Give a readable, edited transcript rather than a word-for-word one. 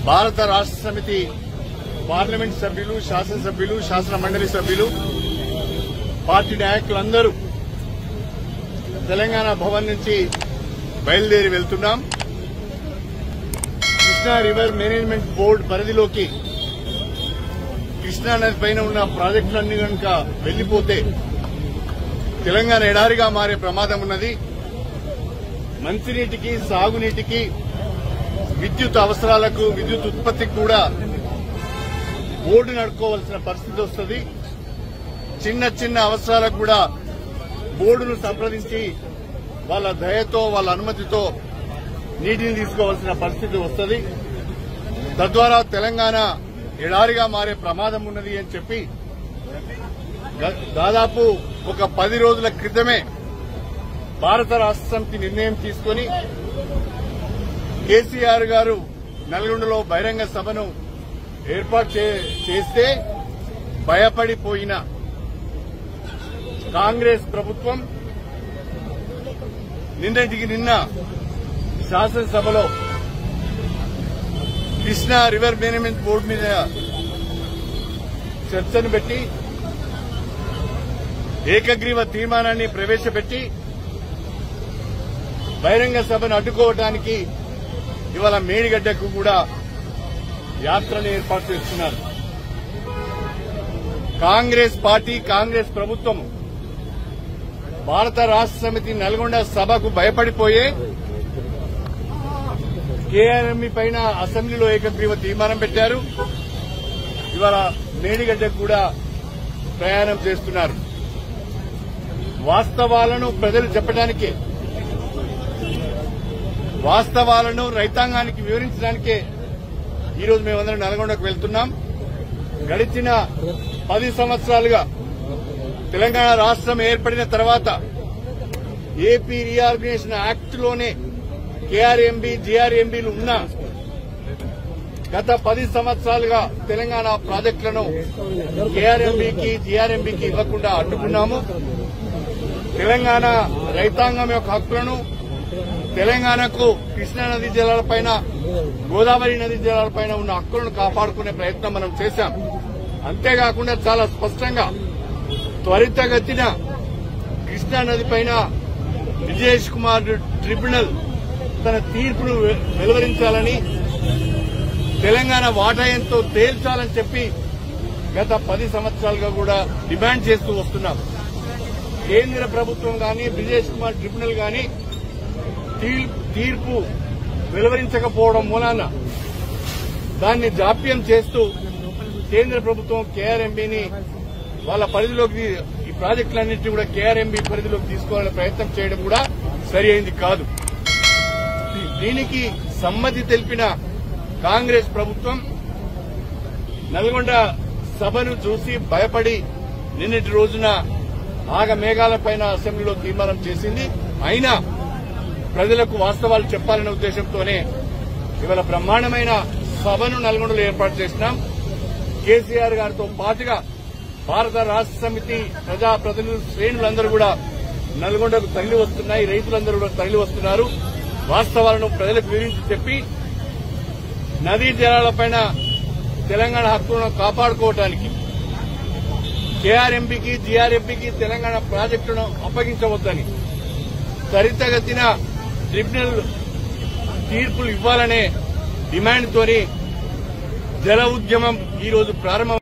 భారత రాష్ట్ర సమితి పార్లమెంట్ సభ్యులు, శాసనసభ్యులు, శాసన మండలి సభ్యులు, పార్టీ నాయకులందరూ తెలంగాణ భవన్ నుంచి బయలుదేరి వెళ్తున్నాం. కృష్ణా రివర్ మేనేజ్మెంట్ బోర్డు పరిధిలోకి కృష్ణా నది పైన ఉన్న ప్రాజెక్టులన్నీ కనుక వెళ్లిపోతే తెలంగాణ ఎడారిగా మారే ప్రమాదం ఉన్నది. మంచినీటికి, సాగునీటికి, విద్యుత్ అవసరాలకు, విద్యుత్ ఉత్పత్తికి కూడా బోర్డు నడుపుకోవాల్సిన పరిస్థితి వస్తుంది. చిన్న చిన్న అవసరాలకు కూడా బోర్డును సంప్రదించి వాళ్ళ దయతో, వాళ్ళ అనుమతితో నీటిని తీసుకోవాల్సిన పరిస్థితి వస్తుంది. తద్వారా తెలంగాణ ఎడారిగా మారే ప్రమాదం ఉన్నది అని చెప్పి దాదాపు ఒక 10 రోజుల క్రితమే భారత రాష్ట్ర సమితి నిర్ణయం తీసుకుని కేసీఆర్ గారు నల్గొండలో బహిరంగ సభను ఏర్పాటు చేస్తే భయపడిపోయిన కాంగ్రెస్ ప్రభుత్వం నిన్నటికి నిన్న శాసనసభలో కృష్ణా రివర్ మేనేజ్మెంట్ బోర్డు మీద చర్చను పెట్టి ఏకగ్రీవ తీర్మానాన్ని ప్రవేశపెట్టి బహిరంగ సభను అడ్డుకోవడానికి ఇవాళ మేడిగడ్డకు కూడా యాత్రను ఏర్పాటు చేస్తున్నారు. కాంగ్రెస్ పార్టీ, కాంగ్రెస్ ప్రభుత్వం భారత రాష్ట్ర సమితి నల్గొండ సభకు భయపడిపోయే కేఆర్ఎంబీ పైన అసెంబ్లీలో ఏకగ్రీవ తీర్మానం పెట్టారు. ఇవాళ మేడిగడ్డకు కూడా ప్రయాణం చేస్తున్నారు. వాస్తవాలను ప్రజలు చెప్పడానికే, వాస్తవాలను రైతాంగానికి వివరించడానికే ఈరోజు మేమందరం నల్గొండకు వెళ్తున్నాం. గడిచిన 10 సంవత్సరాలుగా తెలంగాణ రాష్ట్రం ఏర్పడిన తర్వాత ఏపీ రీఆర్గనైజేషన్ యాక్ట్ లోనే కేఆర్ఎంబీ, జీఆర్ఎంబీలు ఉన్నా గత 10 సంవత్సరాలుగా తెలంగాణ ప్రాజెక్టులను కేఆర్ఎంబీకి, జీఆర్ఎంబీకి ఇవ్వకుండా అడ్డుకున్నాము. తెలంగాణ రైతాంగం యొక్క హక్కులను, తెలంగాణకు కృష్ణా నదీ జలాలపైన, గోదావరి నదీ జలాలపైన ఉన్న హక్కులను కాపాడుకునే ప్రయత్నం మనం చేశాం. అంతేకాకుండా చాలా స్పష్టంగా త్వరితగతిన కృష్ణా నదిపైన విజేష్ కుమార్ ట్రిబ్యునల్ తన తీర్పును వెలువరించాలని, తెలంగాణ వాటా ఎంతో తేల్చాలని చెప్పి గత 10 సంవత్సరాలుగా కూడా డిమాండ్ చేస్తూ వస్తున్నాం. కేంద్ర ప్రభుత్వం గాని, విజేష్ కుమార్ ట్రిబ్యునల్ గాని తీర్పు వెలువరించకపోవడం మూలాన దాన్ని జాప్యం చేస్తూ కేంద్ర ప్రభుత్వం కేఆర్ఎంబీని వాళ్ళ పరిధిలోకి, ఈ ప్రాజెక్టులన్నింటినీ కూడా కేఆర్ఎంబీ పరిధిలోకి తీసుకోవాలనే ప్రయత్నం చేయడం కూడా సరి అయింది కాదు. దీనికి సమ్మతి తెలిపిన కాంగ్రెస్ ప్రభుత్వం నల్గొండ సభను చూసి భయపడి నిన్నటి రోజున ఆగమేఘాలపైన అసెంబ్లీలో తీర్మానం చేసింది. అయినా ప్రజలకు వాస్తవాలు చెప్పాలనే ఉద్దేశంతోనే ఇవాళ బ్రహ్మాండమైన సభను నల్గొండలో ఏర్పాటు చేసినాం. కేసీఆర్ గారితో పాటుగా భారత రాష్ట్ర సమితి ప్రజాప్రతినిధులు, శ్రేణులందరూ కూడా నల్గొండకు తరలి వస్తున్నాయి. రైతులందరూ కూడా తరలి వస్తున్నారు. వాస్తవాలను ప్రజలకు వివరించి చెప్పి నదీ జలాలపైన తెలంగాణ హక్కులను కాపాడుకోవడానికి కేఆర్ఎంబీకి, జీఆర్ఎంబీకి తెలంగాణ ప్రాజెక్టులను అప్పగించవద్దని, త్వరితగతిన ట్రిబ్యునల్ తీర్పులు ఇవ్వాలనే డిమాండ్తోని జల ఉద్యమం ఈరోజు ప్రారంభం.